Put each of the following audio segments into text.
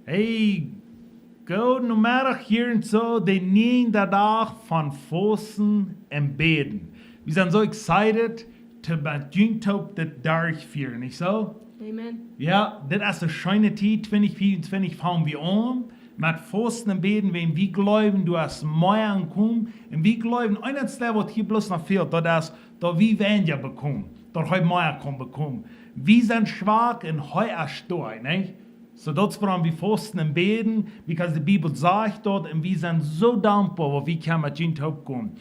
Hey, guten Mittag hier und so, den 9. Tag von Fasten und Beten. Wir sind so excited to begin das durchführen, nicht so? Amen. Ja, das ist eine schöne Zeit, 2024 fangen wir an. Mit Fasten und Beten, wenn wir glauben, du hast mehr ankommen. Und wir glauben, eines der, was hier bloß noch fehlt, das ist, dass wir weniger bekommen. Dass wir mehr bekommen. Wir sind schwach und heute stark, nicht? So das brauchen wir fasten und beten, because die Bibel sagt dort, und wir sind so dankbar, wo wir können mit Gott kommen.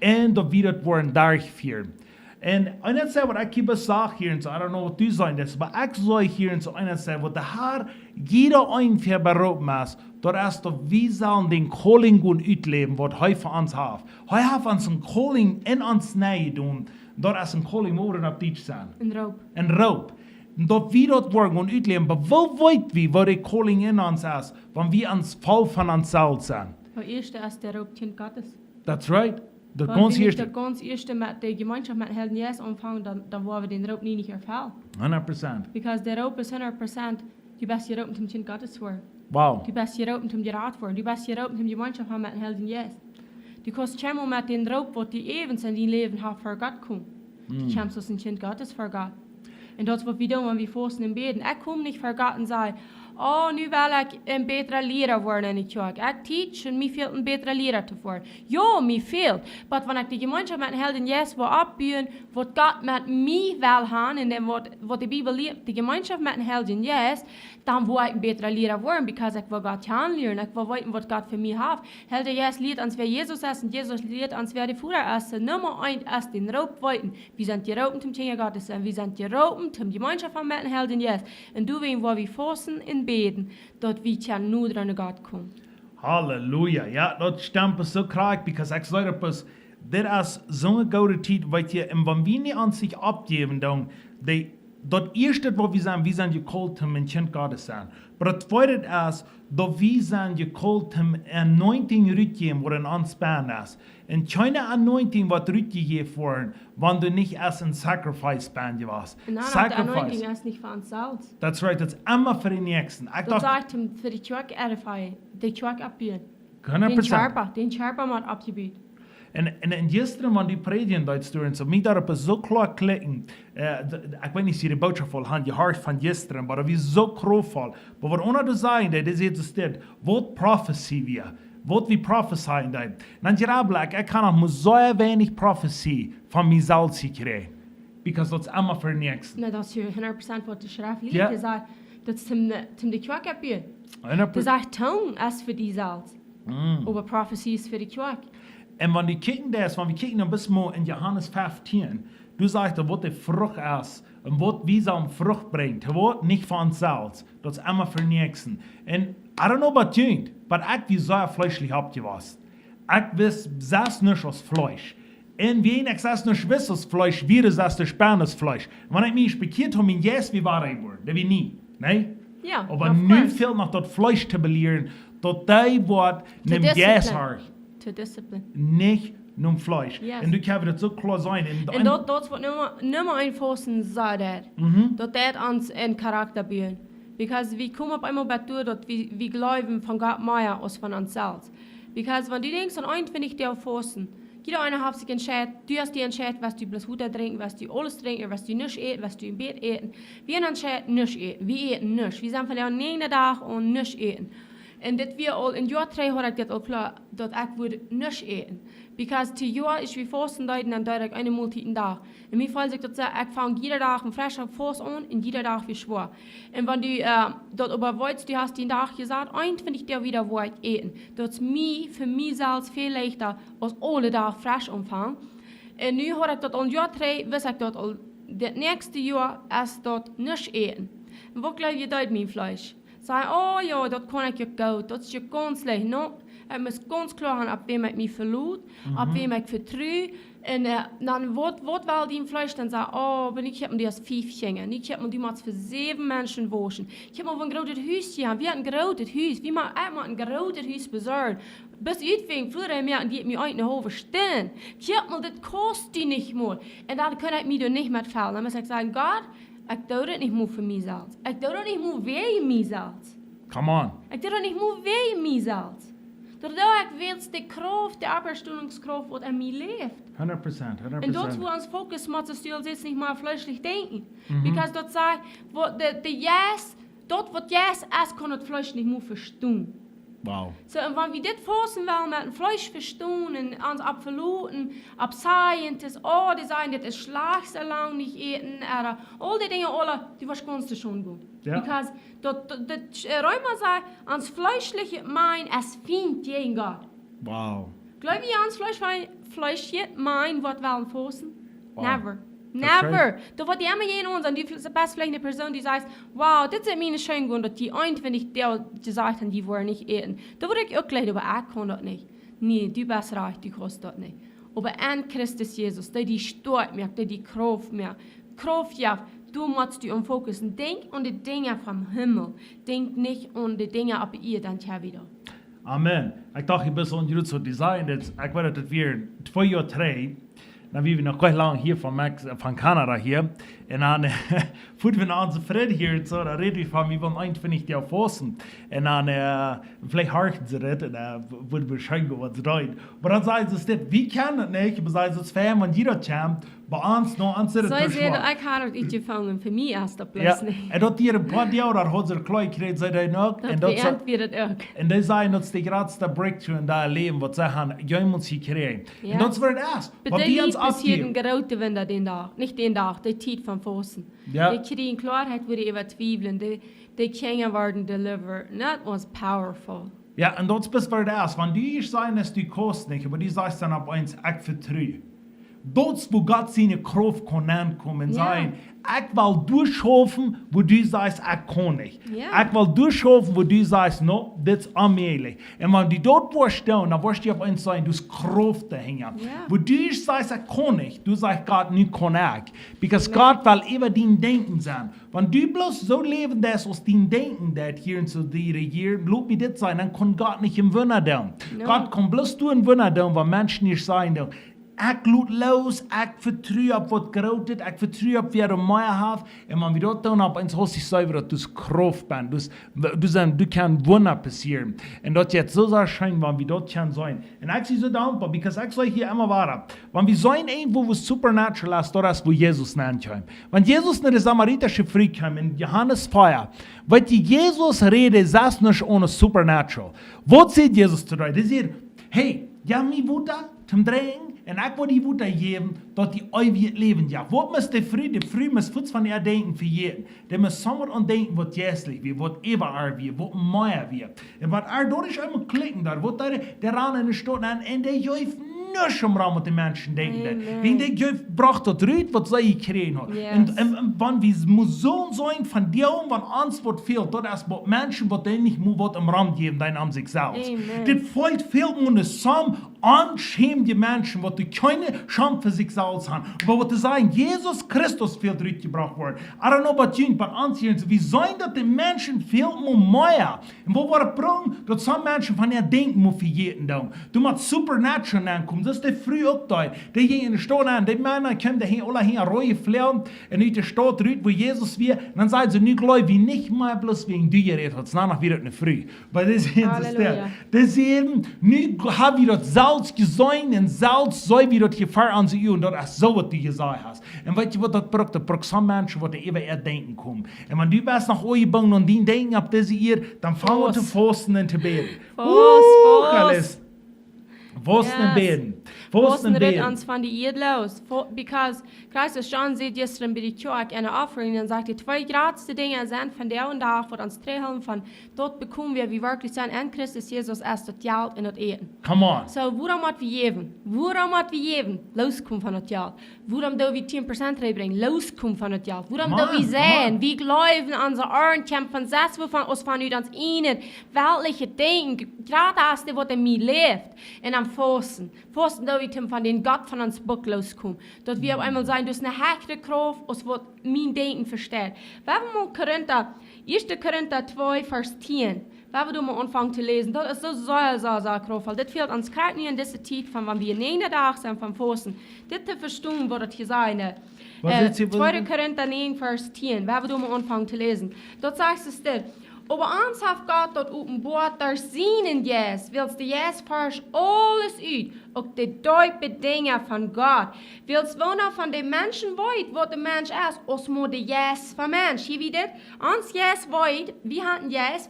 Und dass wir das wollen durchführen. Und eines was ich hier sage hier, und so, I don't know, was du sagen das, aber ich sage hier, und so eines was der Herr jeder einfach berufen ist, das ist, dass wir sollen den Calling und ausleben, was er für uns hat. Er hat uns ein Calling in uns nähe tun, das ist ein Calling, wo wir auf Deutsch sein. Een roop. Ein Raub. Dat we dat worden und uitleben, aber wo weit wir, wo der Calling in uns ist, wenn wir ans voll von uns selbst sind. Het eerste is de roop kind Gottes. That's right. Dat Want ganz wenn ich eerste. de ganz eerste met de gemeenschap met Helden Yes aanvangen, dan worden we den roop niet ervallen. 100%. Because de roop is 100% die best je roop om kind Gottes voor. Wow. Die best je roop om je raad voor. Die best je roop om je gemeenschap met Helden Yes. Die kost chemo met den roop wat die evens in die leven heeft voor God komt. Die komt als een kind Gottes voor God. En dat is wat we doen, wanneer we fasten en beden. Ik kom niet voor God en zeg, oh, nu wil ik een betere leraar worden in het kerk. Ik teach en mij veel een betere leraar te worden. Ja, mij veel. Maar wanneer ik de gemeenschap met Helden Yes wil opbouwen, wat God met mij wil gaan, en wat de Bijbel leert, de gemeenschap met Helden Yes, dan wil ik een betere leraar worden, because ik wil God aanleren. Ik wil weten wat God voor mij heeft. Helden Yes leert ons wer Jesus is, en Jesus leert ons wer de Voeder is. Nummer 1 is den Roop weten. Wir sind geroepen zum Tingen Gottes, en wir sind geroepen zum Gemeinschaft van met Helden Yes. En du weten, waar we fasten en beten, dat we tjan nu dran God komen. Halleluja. Ja, dat stammt so krank, because ich sage etwas, das ist so eine gute Zeit, weißt du, und wenn wir nicht an sich abgeben, dann, das erste, was wir sind gekallt, um ein Kind Gottes zu sein. Aber das zweite ist, dass wir sind gekallt, um Anointing rübergeben, was in uns Band ist. Und keine Anointing, was rübergegeben worden, wenn du nicht erst ein Sacrifice Band warst. En dan had de anointing is niet van zelfs. That's right, das ist immer für den Nächsten. Ich Dat dachte, zegt hem voor de kerk edifyen, de kerk opbouwen. 100%. Den scherper moet opgebouwd. En gisteren, wanneer die predigen dat doen, so mij daarop zo klaar klikken. Ik weet niet of je de boodschap vol had, je hart van gisteren, maar dat is zo kroonvol. Maar wat onder de zijn, dat is het dit, wat prophecy wir, wat we prophezeien dat. Dan je raar, ik kan nog maar zo weinig prophecy van mezelf krijgen. Because dat is allemaal voor niks. Nee, dat is je 100% wat de schrift leert. Ja. Die zegt, dat is hem de kerk opbouwen. Die 100%. zegt, toon is voor die zelfs. Aber prophecy is voor de kerk. En wanneer we kijken een beetje meer in Johannes 15, du sagst, wat de Frucht ist und wat wie so eine Frucht bringt. Het wordt niet van onszelf, dat is immer für nächsten. En I don't know about you, but ich wie so fleischlich abgewasst. Ich weiß selbst nicht aus Fleisch. En wie ich selbst nicht weiß aus Fleisch, wie das aus der Spanisch Fleisch. Wenn ich mich bekehrt habe, in Jesus wie war ich worden, das wie nie, ne? Ja, Aber of nu course. fehlt noch das Fleisch zu belehren, dat die wordt Te nem Jesus discipline. hart. To discipline. Nicht nur Fleisch. Yes. Und du kannst das so klar sein. En dat is wat nummer 1 fasten zei dat. Dat ons in karakter bouwen. Because we komen op eenmaal bij toe dat we geloven van God meer als van onszelf. Because wenn du denkst an einen, wenn ich dir fasten, jeder einer hat sich entschieden, du hast dir entschieden, was du bloß Hutter trinken, was du alles trinken, was du nicht eten, was du im Bett eten. Wir haben entschieden, nicht eten. Wir eten nicht. Wir sind verloren 9 Tage und nicht eten. En dit weer al in jaar 3 had ik dit al klaar, dat ik would niet eten. Because te jaar is we fasten duiden en duid ik een multiten dag. En mij valt ik dat zeggen, ik vang jeder dag een frische fast aan en jeder dag weer schwor. En wanneer du dat überweist, du hast den Tag gesagt, eins finde ich dir wieder wo ich eten. Dat is für mich selbst viel leichter als alle Tag frisch umfangen. En nu had ik dat al jaar 3, wist ik dat al, het nächste jaar is dat niet eten. En wat geloof je duid mijn vlees? Zei, oh ja, dat kan ik je goed, dat is je ganz leicht. No, ik moest ganz klar gaan op wem ik me verloot, op wem ik vertrouw. En dan wat wel die Fleisch dan zei, oh, ben ik heb me die als 5 gingen. Ik heb me die maar voor 7 mensen waschen. Ik heb me van een groot huis gehad. We hadden een groot huis. We maar een groot huis bezorgen. Bis uitving, vroeger meer, die het me uit naar hoven staan. Ik heb me, dit kost die niet meer. En dan kan ik me er niet met vallen. Dan moest ik zeggen, God, ik doe het niet meer voor mezelf. Ik doe het niet meer voor mezelf. Come on. Ik doe dat niet meer wegen mijzelf. Doordat ik weet de kracht, de Auferstehungskraft, wat in mij leeft. 100%. En dat we ons focus moeten steeds niet maar fleischlich denken. Because dat sagt, dat wat yes is, kan het Fleisch nicht mehr verstehen. Wow. So, und wenn wir das fassen wollen, mit dem Fleisch verstehen, und uns abverloten, absagen, das, die sagen, das ist schlecht, so lange nicht eten, oder all die Dinge, alle, die verstehst du schon gut. Ja. Because, das Römer sagt, uns fleischliche Mein, es findet gegen Gott. Wow. Glaub ich, uns fleischliche Mein, was wollen fassen? Wow. Never. That's Never. Da wird immer jemand uns, und die best vielleicht eine Person, die sagt, wow, das ist meine Schöne, dass die wenn ich der gesagt habe, die wollen nicht eten. Da würde ich auch gleich, aber ich kann das nicht. Nee, du bist reich, du kannst das nicht. Aber an Christus Jesus, der die Start merkt, der die Kraft merkt, ja, du musst dich fokussen. Denk an die Dinge vom Himmel. Denk nicht an die Dinge ab ihr, dann ja wieder. Amen. Ik dacht je best wel een zo design. Ik weet dat het weer 2 jaar 3. Dan wie we nog quite lang hier van Canada hier. En dan voeten we onze vriend hier zo. Dan reden we van wie van 21 jaar vossen. En dan vielleicht harten ze het. En dan worden we schijnbaar wat ze doen. Maar dan zeiden ze dit. Wie kan het niet? Maar zeiden ze het fijn, want jeder komt. Bij ons nog aan zitten. Zo is het. Ik had het iets gevangen. Voor mij is dat ja. plus niet. En dat hier een paar jaar daar had ze er klaar gekregen. Zei hij nog. Dat beënt weer het ook. En die zeiden dat is de grootste breakthrough in dat leven. Wat ze gaan. Jij moet ze krijgen. Ja. En dat is wat het is. Maar die ons liefde is hier afgeven. een grote winter den dag. Niet den dag, de tijd van vossen. Ja. Die krijgen klaarheid voor die twijfelen. Die kunnen worden delivered. That was powerful. Ja, en dat is best wat het is. Want die zijn is die kost niet. Maar die zijn dan op eens, ik vertrouw. Dat is wo God zijn kracht kan aankomen en Ja. zeggen, ik wil durchschaffen, wo du sagst, ik kan niet. Ja. Ik wil durchschaffen, wo du sagst, no, dit is onmogelijk. En wanneer die dat wirst doen, dan wirst je op eens zeggen, du hast kracht te hängen. Ja. Wo du sagst, ik kan niet, du sagst, Gott, nu kan ik. Because Gott will über dein Denken sein. Wenn du bloß so leben lässt, aus dein Denken, das hier und so die regieren, lob mir das sein, dann kann Gott nicht im Wunder tun. No. Gott kann bloß du ein Wunder tun, wenn Menschen nicht sein tun. Ik laat los, ik vertrouw op wat groot is, ik vertrouw op wie er mij heeft. En wanneer we dat doen, op eens hoort zich zuiver dat du kracht bent. Du kan wunder passieren. En dat je zo zou schijnen, wanneer we dat kan zijn. En ik zie zo dankbaar, because ik zeg hier immer waar. Wanneer we zijn irgendwo, wo supernatural ist, dat is wo Jesus nankwam. Want Jesus naar de Samaritische Frau kwam in Johannes 4, wat die Jesus rede, ist nicht ohne supernatural. Wat zegt Jesus zu dir? Die zegt, hey, ja, mi Wutter zum Drehen. En ik wil die woede geven dat die eeuwig leven ja. Wat moet de vrede moet voets van je denken vergeten. Die moet samen aan denken wat jeselijk weer, wat eeuwig weer, wat mooier weer. En wat door is allemaal klikken daar, wat daar aan in de stad en die juist niks om met de mensen denken. Wenn die juist bracht dat eruit wat zij gekregen had. Yes. En wanneer we moet zo zijn van die van ons wat veel, dat is wat mensen wat die niet moet wat om ram geven, dan aan zichzelf. Dit volgt veel meer samen anschämende Menschen, die keine Scham für sich selbst haben. Aber was sagen, Jesus Christus viel zurückgebracht worden. I don't know about you, but uns hier, wie sollen das die Menschen viel mehr? Und wo war der Punkt, dass some Menschen von ihr denken, muss für jeden tun. Du musst supernatural ankommen, das ist die früh auch da. Die hier in der Stadt an, die Männer kommen, die hier alle hier Reue fliehen, und in der Stadt rüht, wo Jesus wir, dann sagen sie, nicht gläubig, nicht mal bloß wegen dir geredet hat, sondern wieder eine Früh. Weil das hier ist der. Das eben, nicht haben wir das Salz gesehen, und Salz soll wieder gefahren an sie, und das ist so, was du gesagt hast. Und weißt du, was das braucht? Das braucht so Menschen, die über ihr Denken kommen. Und wenn du bist nach euch gegangen und die denken ab diese ihr, dann fangen wir zu fasten und zu beten. Fasten und beten. Fasten redt uns von die Eid los. Because Christus John sieht gestern bei der Kirche eine Offering und sagt, die 2 größten Dinge sind von der und da, wo uns treffen von dort bekommen wir, wie wirklich sein, an Christus Jesus erst das Geld und das Eden. Come on. So, worum hat wir geben? Worum hat wir geben? Loskommen von das Geld. Worum da wir 10% reinbringen? Loskommen von das Geld. Worum da wir sehen? Wie glauben unsere Ohren kämpfen, das wovon uns von uns ihnen weltliche Dinge, gerade das, was in mir lebt, und am Fasten. Fasten da wir von den Gott von uns Buch loskommen. Dort wir auf einmal sagen, du hast eine hektische Kraft, aus was mein Denken versteht. Wenn wir mal Korinther, 1. Korinther 2, Vers 10, wenn wir mal anfangen zu lesen, das ist so Kraft, weil das fehlt uns gerade nicht in dieser Zeit, von wenn wir 9 Tage sind vom Fasten. Das zu verstehen, was das hier sein. 2. Korinther 9, Vers 10, wenn wir mal anfangen zu lesen. Dort sagst du es dir, Aber uns hat Gott dort openbaart der Zinnen jes, wils de jes vers alles uit, ook de diepe dingen van God. Wils wonen van de mensen weet wat de mens is, als maar de jes van mens. Je weet het? Ons jes weet, we hebben jes,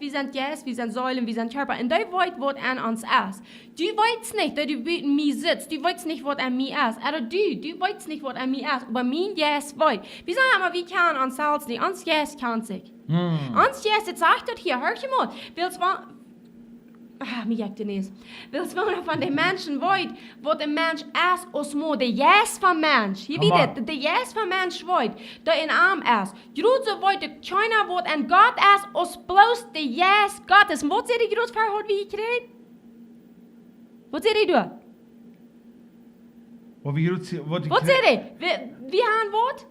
we zijn Säulen, we zijn Körper. En die weet wat an ons is. Du weißt nicht, dass du bei mir sitzt, du weißt nicht, was an mir ist. Oder du weißt nicht, was an mir ist. Aber mein jes weiß. Wir sagen immer, wir kennen uns selbst nicht. Uns jes kann sich. Ons yes, het zegt dat hier, hör je maar. Wils van, mir jagt niet. Wils van de mensen weet, wat de mens is, als maar de yes van mens. Je weet het, de yes van mens weet, dat in arm is. Grootste weet de China wat en God is, als bloos de yes God is. Wat zei die groot verhoud wie je krijgt? Wat zei die doen? Wat zei die? Wie gaan wat?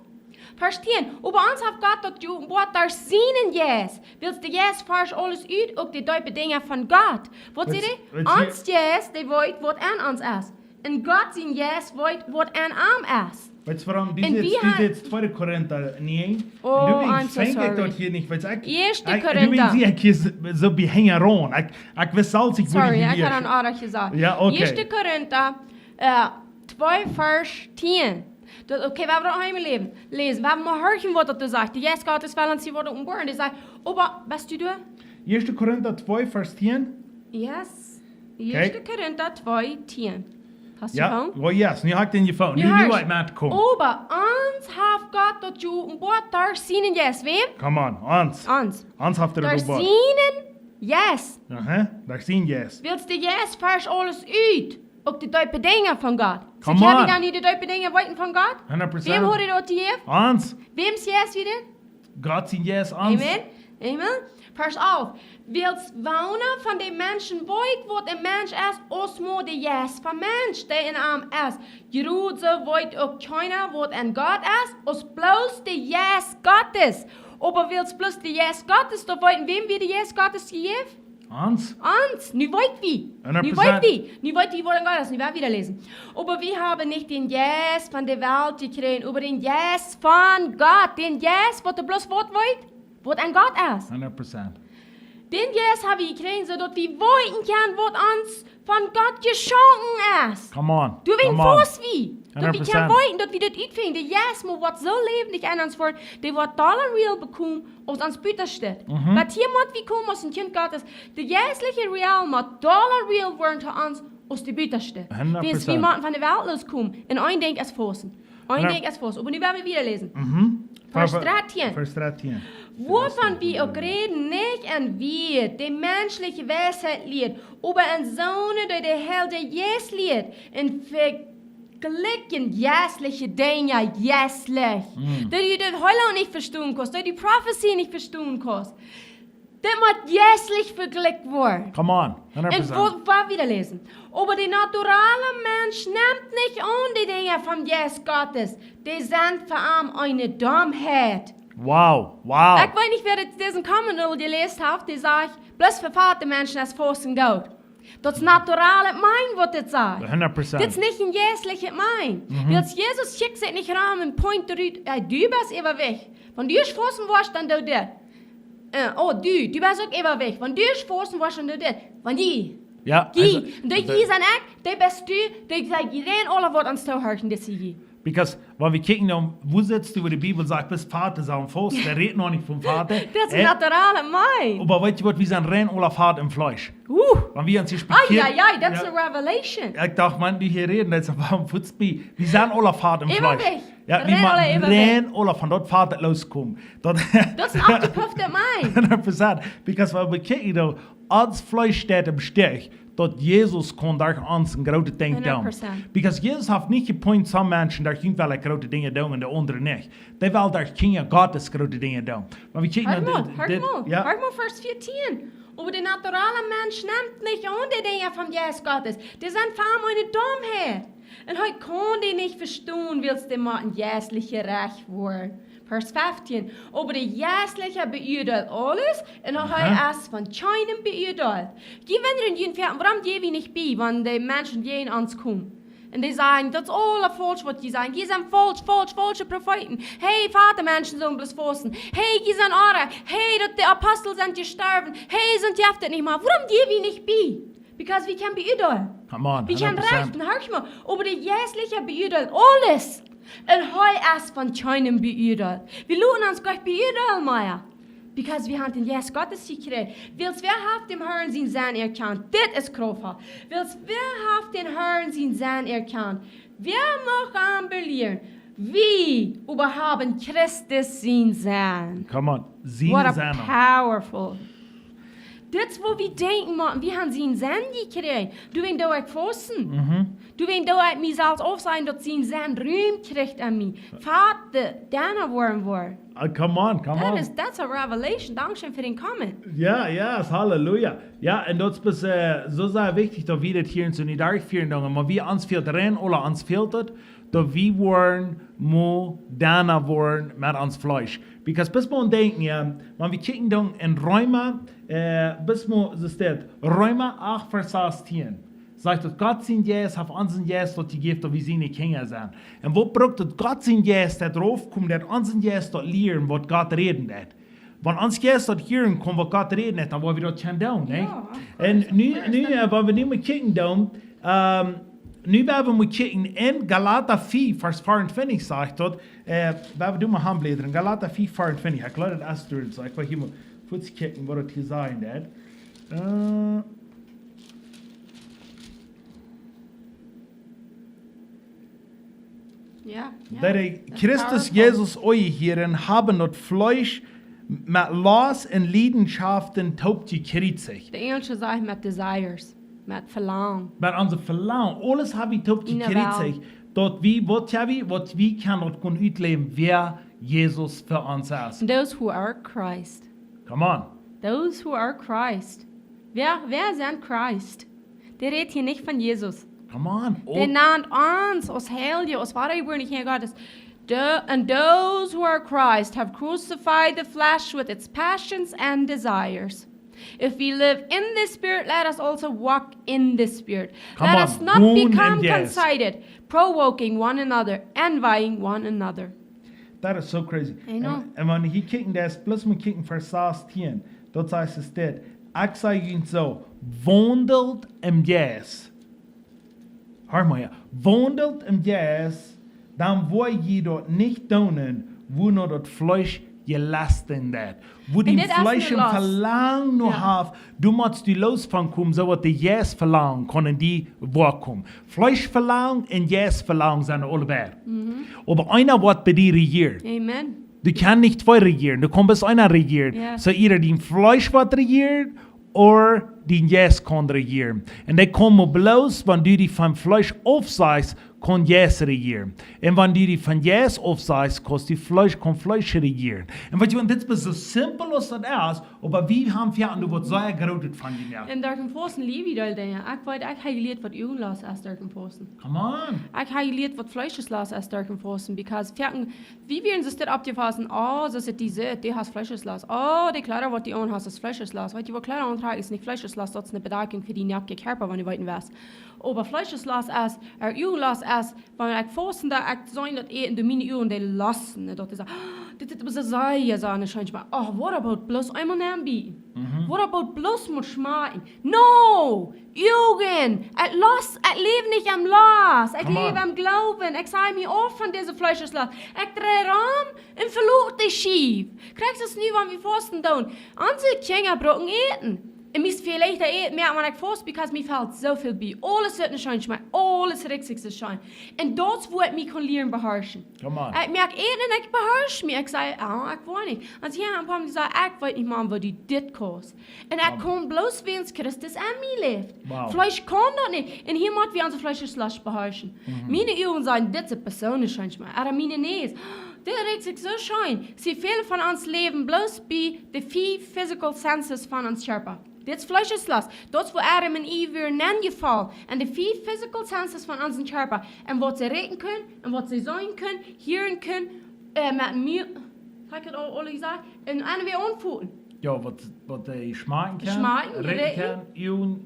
Verstehen, aber uns hat Gott dort Wort der Sinnen yes. Willst du yes fast alles uit, auch die diepe Dinge von Gott. Was seht ihr? Uns yes, die weet wat an uns ist. Und Gott sein yes weet wat an arm ist. Weißt du, warum? Die jetzt 2. Korinther 9. Oh, I'm so sorry. Dort hier nicht, weil 1. Korinther. Du bent hier so behängeron. Ich weiß alles, ich sorry, ich habe an Arach gesagt. Ja, okay. 1. Korinther 2, Vers 10. Okay, we hebben dat helemaal lezen. We hebben maar horen wat dat zegt. Yes, God is wel en ze worden omgeboren. Die zegt, aber, was du da? 1. Korinther 2, Vers 10. Yes. 1. Korinther 2, 10. Hast du ja, phone? Well, yes, nu hakt in je phone. Nu uit maat komen. Aber, ons heeft God dat je omboord daar zien, yes, wem? Come on, ons. Ons heeft er omboord. Daar zien, yes. Daar zien, yes. Willst du yes, vers alles uit? Ook de diepe dingen van God. Come on. Heb je dan niet de diepe dingen weten van God? 100%. Wem hoort het uit hier? Ons. Wem's yes wieder? God zien yes, ons. Amen. Amen. Pass auf. Wils wonen van de mensen weet wat een mens is, als maar de yes van mens die in arm is. Jeruze weet ook keiner wat een God is, als bloos de yes God is. Aber wils bloos de yes God is, dan weten wem wie de yes God is gegeven? Ons. Nu weet wie. 100%. Nu weet wie. Nu weet wie worden Gott ist. Nu werden wir wieder lesen. Aber wir haben nicht den Yes von der Welt gekriegt, aber den Yes von Gott. Den Yes, was du bloß Wort weet, was ein Gott ist. 100%. Den Yes haben wir gekriegt, sodass wir wollten können, was uns von Gott geschenkt ist. Come on. Du weißt was wie. Dat we 100%. kunnen weten dat we dat uitvinden. De yes, maar wat zo levendig aan ons wordt, die wordt dollar real bekomen als ons buiten staat. Wat hier moet we komen als een kind Gottes, de jesliche real moet dollar real worden voor ons als de buiten staat. 100%. We moeten van de wereld loskomen en één ding is forsen. Eén ding is forsen. Aber nu werden wir wieder lesen. Vers 13. Vers 13. Wovon wir auch reden, nicht an wir, die menschliche Weisheit lehrt, aber an Sohne, die der Herr der Jes lehrt, und verglichen jesliche Dinge jeslich. Dat je de Heiland nicht verstehen kannst, dat je die Prophecy nicht verstehen kannst. Das muss jeslich verglichen worden. Come on, 100%. Und wo wieder lesen. Aber der naturale Mensch nimmt nicht an die Dinge vom Jes Gottes. Die sind für ihn eine Dummheit. Wow. Ich weiß nicht, wer diesen Kommentar gelesen hat, die sagt, bloß verfahrt der Menschen als Forsten Gott. Dat is naturale mein, wat dit sagt. 100%. Dit is niet een jesliche mein. Als Jesus schickt zich niet raam en point eruit, du bist even weg. Wenn du geschossen warst, dann du dit. Du bist ook even weg. Wenn du geschossen warst, dann du dit. Wenn die. Ja. Die. Die zijn ik, die bist du, die zijn iedereen alle wat ons toehoren, dat zie je. Because, wenn wir kicken, wo sitzt du, wo die Bibel sagt, bis Vater sagen, Fuß, der redet noch nicht vom Vater. Das ist naturale mein. Aber weißt du was, wir sind rein oder Vater im Fleisch. Wenn wir uns hier das ist eine Revelation. Ich dachte, man, die hier reden, das ist warum Futzbi. Wir sind alle Vater im Fleisch. Ja, wir machen rein oder von dort Vater loskommen. Das ist auch die Puff der mein. 100%. Because, wenn wir kicken, als Fleisch steht im Stich, dat Jesus kon daar ons een grote ding doen. Because Jesus heeft niet gepoint some mensen daar geen wel grote dingen doen en de anderen niet. Die wil daar geen Gottes grote dingen doen. Maar we kijken naar Hart vers 14. Aber der naturale Mensch nimmt nicht an die Dinge von Jesus Gottes. Die sind vor allem eine Dummheit. Und heute kann die nicht verstehen, willst du mal ein jährlicher Recht worden. Vers 15. Aber der Jährliche beurteilt alles und er ist von keinem beurteilt. Die Wände in jeden Fall, warum gehen wir nicht bei, wenn die Menschen jeden ans kommen? Und die sagen, das ist alles falsch, was die sagen. Die sind falsche Propheten. Hey, Vatermenschen sollen bloß fasten. Hey, die sind Ara. Hey, die Apostel sind gestorben. Hey, sind die öfter nicht mal. Warum die wie nicht bi? Because we can be überall. Come on, Wir können 100%. rechten, hör mal. Aber die jährliche be überall. Alles. Und heu erst von keinem be überall. Wir lohnen uns gleich be überall, Maya. Because wir haben den Jesus Gottes gekriegt. Wils wer haft dem Herrn sein Sein erkannt? Das ist Krofa. Wils wer haft den Herrn sein Sein erkannt? Wer mag ambellieren? Wie überhaben Christus sein Sein? Come on. Sehen What a Sie powerful. Das ist, wo wir denken, man, wir haben sein Sein gekriegt. Du willst da fassen. Du willst da mir selbst auf sein, dass sein Sein Ruhm kriegt an mich. Vater, deiner wollen wir. Come on, come on. That's a revelation. Dankeschön für den Comment. Ja, yes, Halleluja. Ja, und das ist so sehr wichtig, dass wir das hier in Solidarität führen, aber wir uns fehlt rein oder uns fehlt das, dass wir wollen, moderner wollen mit uns Fleisch. Because bis wir denken, ja, wenn wir kicken dann in Römer, bis wir, so steht, Römer 8, Vers 16. Sagt, dass Gott sein Jes auf unseren Jes, dass die gibt, dass wir seine Kinder sind. Und wo braucht das Gott sein Jes, der drauf kommt, der unseren Jes dort lernen, was Gott reden hat. Wenn uns Jes dort hören kommen, was Gott reden hat, dann wollen wir das schon tun, ne? Ja, Und nu, wenn wir nicht mehr kicken dann, nu werden wir kicken in Galater 4, Vers 24 sagt dort, werden wir mal handblättern, Galater 4, 24, ich glaube, das ist durch, so ich will hier mal kurz kicken, was das hier sagen hat. Ja. Dat Christus Jesus euch hierin haben das Fleisch mit Los und Leidenschaften taugt gekriegt. De Engelse sagt met desires, met verlangen. Mit unser Verlangen, alles habe ich taugt gekriegt. Dort wie, was wie kann dort kun utleben, wer Jesus für uns ist. Those who are Christ. Come on. Those who are Christ. Wer sind Christ? Der redet hier nicht von Jesus. Come on. Der nennt uns, aus Heilige, aus Vatergeborene Kinder Gottes. And those who are Christ have crucified the flesh with its passions and desires. If we live in the Spirit, let us also walk in the Spirit. Come Let on, us not boom become and yes. conceited, provoking one another, envying one another. That is so crazy. I know. Und wenn hier kicken, das plus wir kicken Vers 16, dort heißt es steht, ich sage Ihnen so, wandelt im Jes. Hör mal ja, wandelt im Jes, dann wollt ihr dort nicht tun, wo nur das Fleisch gelasten wird. Wo die das ist Fleisch im nicht los. Verlangen noch Ja. hat, du musst die los von kommen, so was die Jes verlangen, können die vorkommen. Fleisch verlangen und Jes verlangen sind alle wert. Aber einer wird bei dir regieren. Amen. Du kannst nicht zwei regieren, du kannst bis einer regieren. Ja. So either den Fleisch wird regieren oder den Jes kann regieren. Und die kommen bloß, wenn du die vom Fleisch aufsagst, kann Jes regieren. Und wenn du die von Jes aufsagst, kannst die Fleisch regieren. Und weißt du, das ist so simpel als das ist, aber wir haben ja, und du wirst sehr gerotet von dir. Ja. En Dirk Posten liebe ich al dingen. Ik heb geleerd wat uw las als Dirk Posten. Come on. Ik heb geleerd wat Fleisch las als Dirk Posten. Because wie werden sie das abgefassen? Oh, das ist diese, die has Fleisch las. Oh, die Kleider, was die an has, ist Fleisch las. Weil die, was Kleider antragen, ist nicht Fleisch las, das ist eine Bedeckung für die nackte Körper, wenn du weiten was. Aber Fleisch las ist, uw las ist, wenn ich Posten da, ich soll das eten, du meine Uhren, die lassen. Dat is, dit is een zaai, zo aan de schijntje. Maar, oh, what about bloß einmal nemen? What about bloß moet schmaken? No! Jugend! Het leeft niet am Los. Ik Come on. leef am Glauben. Ik zei me af van deze Fleischeslast. Ik draai ram en verloor de schief. Krijg es nu, wanneer we vasten doen. Onze kinderen broken eten. En mis vielleicht eten meer, maar ik vast, because me fällt so viel bij. Alles wird nicht schein schmecken. Alles richtig zu schein. En dat wordt me kon leren beherrschen. Come on. Ik merk eten en ik beherrsch me. Ik zei, oh, ik wil niet. En hier een paar mensen zei, ik weet niet man, wat die dit kost. En ik kon bloos wens Christus aan mij leeft. Wow. Fleisch kan dat niet. En hier moet we onze Fleischeslast beherrschen. Meine Uhren sagen, dit is persoonlijk schein schmecken. Aber meine nees. Dit regt sich so schein. Sie viel von uns leben bloß bei the 5 physical senses von uns Körper. Dit is Fleischeslast. Dat is voor Adam en Eve weer neergevallen. En de 5 physical senses van onze Körper. En wat ze reden kunnen, en wat ze zijn kunnen, horen kunnen, met meer, heb ik het al gezegd, en we aanvoelen. Ja, wat die schmaken kan, Schmaken, rikken rikken, kan,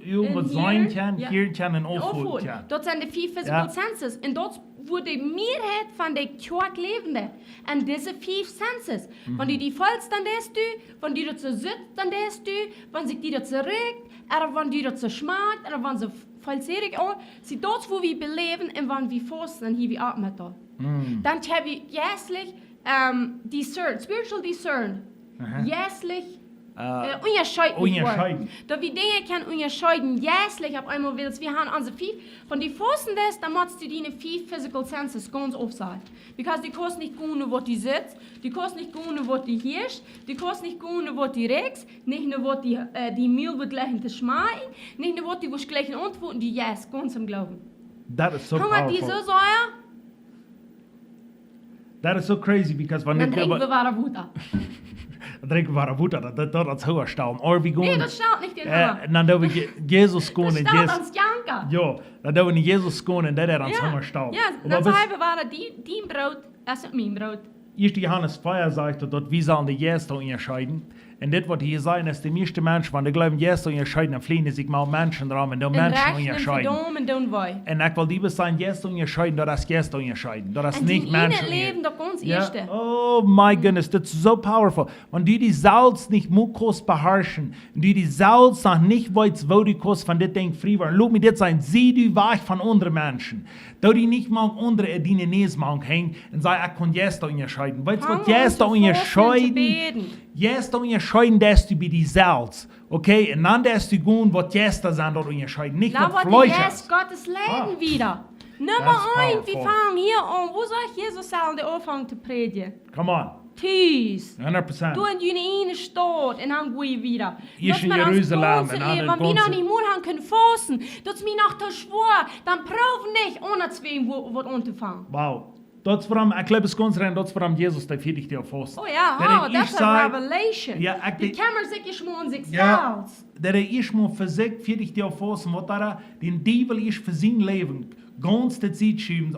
uw en wat hier, zijn kan, ja. hier kan en opvoeden Opvoed. kan. Dat zijn de 4 physical Ja. senses. En dat wordt de meerheid van de kerk levende. En deze 5 senses. Wanneer die valt, dan is u. Wanneer dat ze zit, dan is u. Wanneer die dat ze ruikt. En wanneer dat ze smaakt. En wanneer ze falserig aan. Zie dat hoe we beleven en wanneer we forsten en hier we atmen. Dan heb je juistelijk discern, spiritual discern. Juistelijk unterscheiden Unterscheiden. Da wir Dinge können unterscheiden, jässlich auf einmal willst. Wir haben unsere 5, von die Pfosten des, dann machst du die 5 physical senses ganz aufsehen. Because die kannst nicht gucken, wo die sitzt, die kannst nicht gucken, wo die hirsch, die kannst nicht gucken, wo die rechts, nicht nur, wo die Mehl wird gleich zu schmecken, nicht nur, wo die gleich antworten, die yes, ganz im Glauben. That is so Kann man die so powerful. sagen? That is so crazy, because Dann wanneer denken wir, war der Wutter. drinken we woede, dat is heel staan. Or we Nee, gaan, das schaut nicht den Hunger. en dan doen we Jezus Das gewoon en schaut Jezus, ans Janker. ja, dan doen we Jezus gewoon en dat er ans Hunger staan. Ja, dann sagen wir, die Brot, das ist mein Brot. 1. Johannes 4 sagt, dat wir sollen die Gäste unterscheiden. Und das, was hier sagen, ist, die meisten Menschen, wenn die glauben, Gäste unterscheiden, dann fliehen sich mal Menschen dran und die En Menschen recht en unterscheiden. verdom en doen wij. Und ich will lieber sagen, Gäste unterscheiden, dat is Gäste unterscheiden. Dat is En nicht die Menschen. in het leven, dat ons Ja. eerste. Oh my goodness, das ist so powerful. Wenn du die Salz nicht mukos beherrschen, und du die Salz noch nicht weißt, wo du kost von dem Ding frei war, lass mich das sein, sieh du weich von anderen Menschen. Da die nicht mal andere deine Näs machen hängen und sagen, ich kann Gäste unterscheiden. Weißt du, was Gäste unterscheiden? Gäste unterscheiden, dass du bei die Salz. Okay, und dann dass du gehen, was Gäste sind, dort unterscheiden. Nicht Nou was wordt Fleisch yes ist. Gottes Leben wieder. Nummer That's 1, wir powerful. fangen hier an. Wo soll Jesus sagen, der anfangen zu predigen? Come on, Thuis. 100%. Du in die ene Stadt en dan gooi je wieder. Hier in wir ans Jeruzalem ganze en leven, aan want het wir noch ganze- nicht mal haben können fasten. Dat is mir noch te schwor. Dann proef nicht, ohne zwingen wat anzufangen. Wow. Dat is waarom, ik geloof het ganz rein, dat is waarom Jezus daar 40 jaar vast. Oh ja, Dat oh, hij dat eerst is zei- een revelation. Ja, ik Die denk- kamer zich je schmoen zich Ja, zelfs. dat hij eerst maar verzegt 40 jaar vast, wat daar den Dievel is voor zijn leven, ganz de tijd schieben,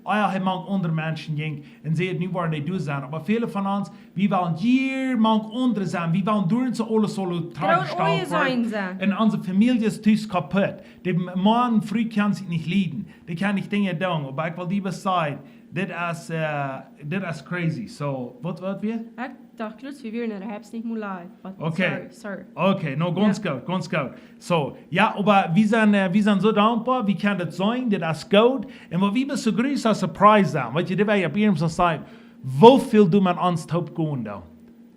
hij mag andere mensen ging, en ze het niet waar hij doen zijn. Maar vele van ons, wie willen hier mag andere zijn, wie willen door ze alles zo Groot zijn ze. En onze familie is thuis kapot. De man früh kan zich niet leiden. Die kan niet dingen doen. Maar ik wil liever zeggen, dit is crazy. So, wat weer? Ik dacht, klopt, we weer naar de herbst niet meer live. But Okay. sorry. Okay, no, ganz gut, ganz gut. So, ja, aber wir sind so dankbar, wie kann das sein, das ist gut. Und was wir bist so größer Surprise da, weil das war ja bei ihm so sagen, wofür du man ans Top gehen da.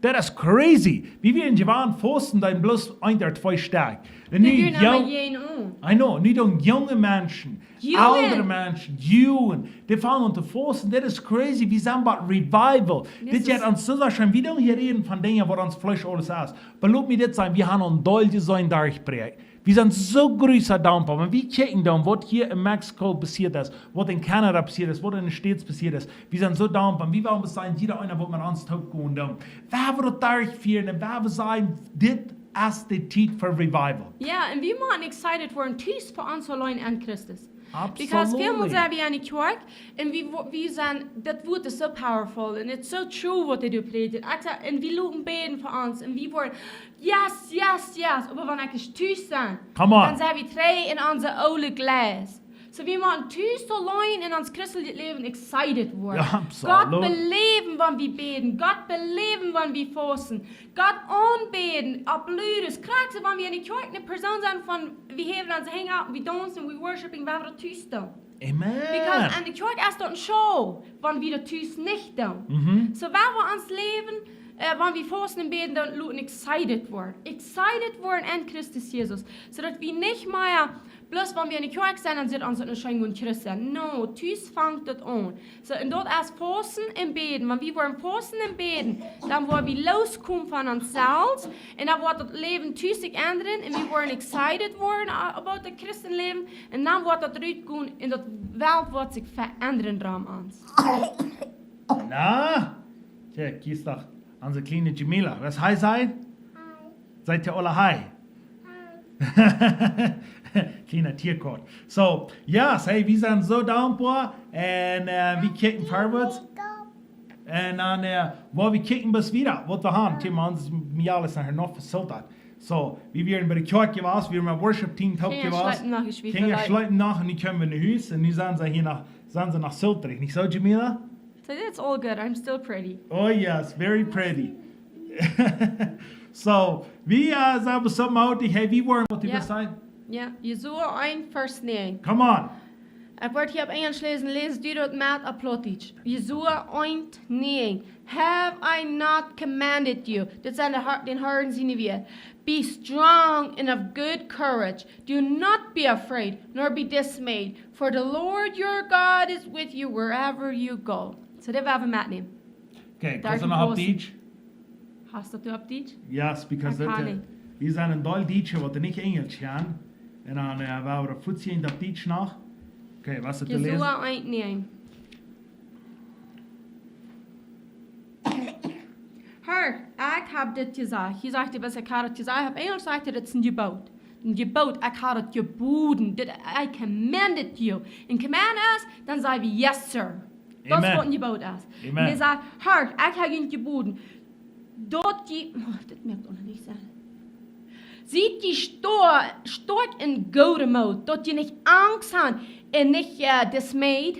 Das ist crazy. Wie wir in Japan fasten, dann bloß 1 oder 2 stark. Und Wir nu doen jong- maar jeden aan. I know, niet dan jonge mensen, Jungen. oudere mensen, jungen, die fangen te fasten. Dat is crazy. We zijn bij revival. Dit is- gaat ons zo zijn. We doen hier reden van dingen waar ons vlees alles is. Maar laat me dit zijn, we gaan een dolje zijn daar gepreekt. We zijn zo groot dankbaar. Maar we kijken dan wat hier in Mexico passiert is, wat in Canada passiert is, wat in de States passiert is. We zijn zo dankbaar. We willen zijn, jeder einer wat met ons toe gaan doen. We hebben het daar vieren en we hebben zijn, dit is de tijd voor revival. Ja, en we moeten excited worden, thuis voor ons alleen en Christus. Because Absolutely. veel zijn we aan de kerk en we zijn, dat woord is zo powerful en het is zo true wat hij doet prediken. En we lopen beden voor ons en we worden, yes, yes, yes. Maar wanneer ik thuis zijn, Come on. dan zijn we 3 in onze oude glas. So we moeten thuis alleen in ons christelijk leven excited worden. Ja, absoluut. God beleven wanneer we beden. God beleven wanneer we fasten. God aanbeden. Opluden. Krijg ze wanneer we in de kerk een persoon zijn van we hebben ons hangout, we dansen, we worshiping, waar we dat thuis doen. Amen. Because aan de kerk is dat een show, wanneer we dat thuis niet doen. So waar we ons leven, wanneer we fasten en beden, dan laten excited worden. Excited worden in Christus Jezus. Zodat we niet meer bloß wenn wir in der Kirche sind, dann sind uns nicht schon gut Christen. No, thuis fängt das an. So, und dort erst Fasten und Beten. Wenn wir wollen Fasten und Beten, dann wollen wir loskommen von uns selbst. Und dann wird das Leben thuis sich ändern. Und wir wollen excited worden about das Christenleben. Und dann wird das rausgehen und das Welt wird sich verändern dran uns. Na? Tja, kies doch unsere kleine Jamila. Was hi seid? Hi. Seid ihr alle hi? Kleiner Tierkot. So, ja, hey, wir sind so dankbar und wir kicken vorwärts. En dan waar we kijken bis wieder, wat we gaan. Tim ons mij alles nachher noch verzählt hat. So, wie wir bei der Kirche waren, wir haben ein Worship-Team top gewesen. Kinder schleppen nach und die kommen in die Haus und nu sind sie hier nach Siltrich. Nicht so, Jamila? So that's all good. I'm still pretty. Oh yes, very pretty. So, wie sagen wir something out? Hey, wie waren wat die Ja. sagen? Ja, Jesua 1, Vers 9. Come on. Ik word hier op Engels lezen, lees du dat met applaudit. Jesua 1, 9. Have I not commanded you? Dit zijn den Herren zien weer. Be strong and of good courage. Do not be afraid, nor be dismayed. For the Lord your God is with you wherever you go. So dit werden we metnemen. Okay, kannst du noch auf Deutsch? Hast du dat op Deutsch? Yes, because Ik kan that, niet. wir sind in Deutsch, wat nicht Englisch gaan. En dan waren we voetsie in dat Deutsch nach. Okay, was ist zu lesen? Jesua 1, 9. Hör, ik heb dit gezegd. Je zegt, was ik had het gezegd. Ik heb Engels gezegd, dat is een gebod. Een gebod, ik had het geboden. I commanded you. Een command is, dan zeggen we yes, sir. Dat is Amen. wat een gebod is. Amen. En je zegt, hör, ik heb je geboden. Dat je... Oh, dit mag ik nog niet zeggen. Ziet je stort in goede moed, dat je niet angst hebt en niet dismayed.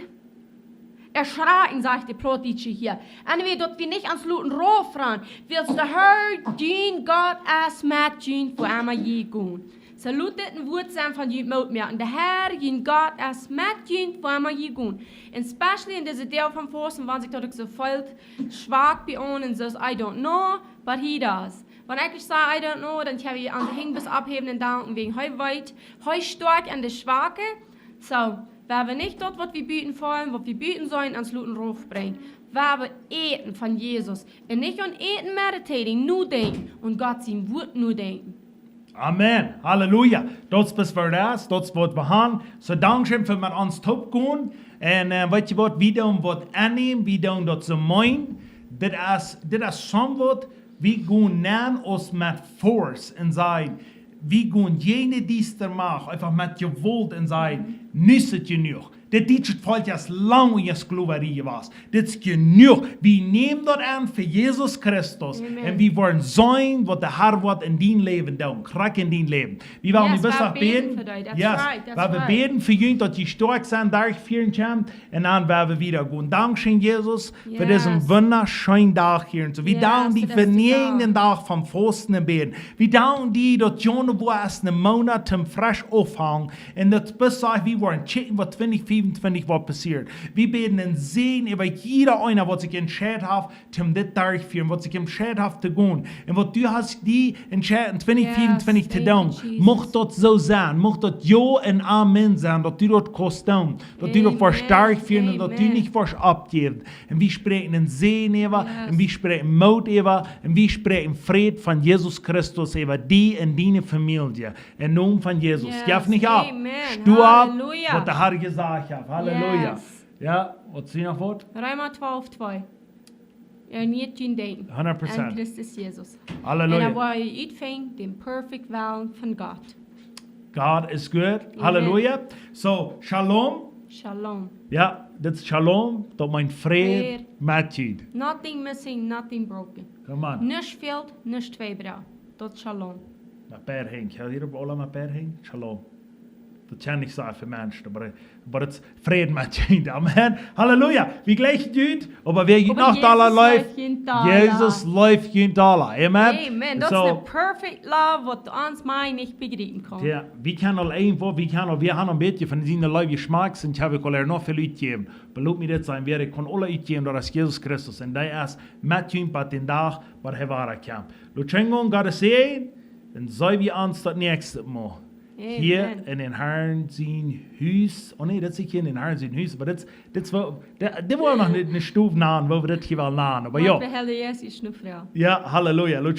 Erschrecken, sagt die Plotitsche hier. En weet dat we niet ans Luten raufran, willst de Herr dien Gott as met dien voor einmal je gaan. Ze laat dit een woord zijn van je moed merken. De Herr dien Gott as met dien voor einmal je gaan. En especially in deze deel van Forsten, wanneer ik dat ik zo voelt, schwach bij ons en says, I don't know, but he does. Wanneer ik zeg, I don't know, dan heb je aan de hing bis abheben en danken wegen hij weit, hij stark en de schwache. So, waar we niet dat wat we bieten wollen, wat we bieten sollen, ans Luten Ruf bringen. Waar we eten van Jesus. En niet aan eten meditating, nu denken. Und Gott zijn woord nu denken. Amen. Halleluja. Dat is voor das, dat is wat we gaan. So dankzij voor met ons top gaan. En weet je wat, we doen wat aannemen, we doen dat zo mooi. Dit is somewhat, we gaan nemen ons met force en zeggen, we gaan jene die er mag, einfach met gewollt en zeggen, nu is het genoeg. Dit is valt jas lang in je skloverie was. Dit is genoeg. We nemen dat aan voor Jezus Christus. Amen. En we worden zijn wat de Heer wat in die leven doen. Krak in die leven. We willen Yes, niet best we beden beden. voor jou. That's Yes. right, that's We right. beden voor jullie dat je sterk zijn, daar vieren kan. En dan werden we weer gaan. Dankzij Jezus voor deze Yes. wunderschöne dag hier. So, we Yes, danken die voor deze vernieuwende dag. dag van Fasten en beden. We danken die dat Jonah was een maand zum fresh ophangen. En dat besagt, we worden checken wat 2024 wat passiert. Wir beten und sehen über jeder einer, was sich entschieden hat, zum das durchführen, was sich entschieden hat zu gehen. Und was du hast die entschieden 2024 zu Yes, tun. thank you, Jesus. Mocht das so sein, mocht das Ja und Amen sein, dass du dort kannst tun, dass du dort Amen, stark führen und dass du amen. nicht abgeben. Und wir sprechen in Sehen über, Yes. und wir sprechen Mut über, und wir sprechen Frieden von Jesus Christus über die und deine Familie. In Namen von Jesus. Yes, Gib nicht ab. amen. Stu ab, Halleluja. was der Herr gesagt hat. Halleluja. Yes. Ja, wat zie je nog wat? Römer 12, 2. Niet je denken. 100%. An Christus Jesus. En Halleluja. dan waar je uitvindt, den perfect willen van God. God is good. Halleluja. So, shalom. Shalom. Ja, dit is shalom. Dat mijn vrede Vrede. met je. Nothing missing, nothing broken. Come on. Niks veelt, niks tweebrouw. Dat is shalom. Mijn per heen. Ga hier op alle mijn per heen? Shalom. Dat kan niet zijn voor mensen, maar het is vrede met je. Amen. Halleluja. Wie gleich doet, aber wer je Aber nog Jesus alle läuft läuft, jeden Tag, Jesus läuft jeden Tag. Amen. Amen. Dat is de perfect love wat ons mij niet begrijpen kan. Ja, we kan al één we gaan een beetje van die leuke smaak en ik heb al er nog veel uitgegeven. Beloof me dit zijn, ik kan alle uitgeven door Jezus Christus. En dat is met je op den dag waar hij waar kan. Luchengon, God is één, en zou we ons dat nächste Mal. Hier in den Herrn zijn huis. Oh nee, dat zie ik in den Herrn zijn huis. Maar dit was nog niet een stoef naam, waar we dit hier wel naam. Maar Maar ja. de Heer Jezus is nu vrouw. Ja, halleluja.